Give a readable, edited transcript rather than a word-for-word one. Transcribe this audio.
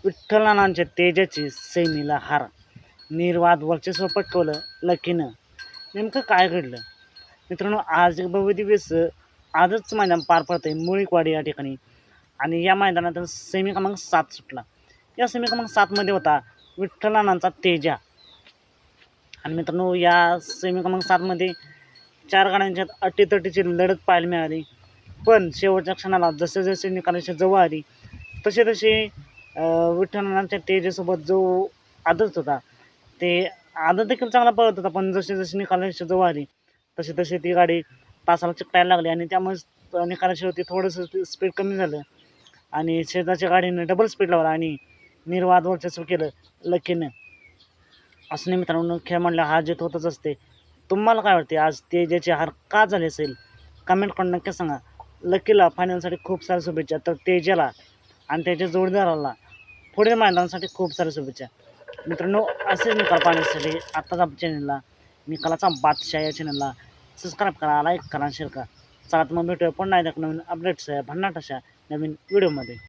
विठ्ठलनानांच्या तेजाची सैमीला हार, निर्वाद वर्चस्व पटकवलं लकीनं. नेमकं काय घडलं मित्रांनो? आज एक भव्य दिवस आजच मैदान पार पडतंय मुळीकवाडी या ठिकाणी. आणि या मैदानात सेमी क्रमांक 7 सुटला. या सेमी क्रमांक 7मध्ये होता विठ्ठलनानांचा तेजा. आणि मित्रांनो या सेमी क्रमांक 7मध्ये 4 गाड्यांच्यात अटीतटीची लढत पाहायला मिळाली. पण शेवटच्या क्षणाला जसे जसे निकालाच्या जवळ आली तसे तसे विठ्ठलनानांच्या तेजासोबत जो आदत होता ते आदत देखील चांगला पळत होता. पण जसे जसे निकालाच्या जवळ आली तसे तसे ती गाडी तासाला चिकटायला लागली आणि त्यामुळे निकालाच्या होती थोडंसं स्पीड कमी झालं आणि शेजारच्या गाडीनं डबल स्पीड लावला आणि निर्वाद वर्चस्व केलं लकीनं. असं नाही मित्रांनो, खेळ म्हणलं हार जीत होतच असते. तुम्हाला काय वाटते आज तेजाची हार का झाली असेल? कमेंट करून नक्की सांगा. लकीला फायनलसाठी खूप साऱ्या शुभेच्छा, तर तेजाला आणि त्याच्या जोडीदाराला पुढील मैदानासाठी खूप साऱ्या शुभेच्छा. मित्रांनो असे निकाल पाहण्यासाठी आत्ताच आपल्या चॅनलला निकालाचा बादशाह या चॅनलला सबस्क्राईब करा, लाईक करा, शेअर करा. चला तर मग भेटूया पुन्हा एकदा नवीन अपडेट्स भन्नाट अशा नवीन व्हिडिओमध्ये.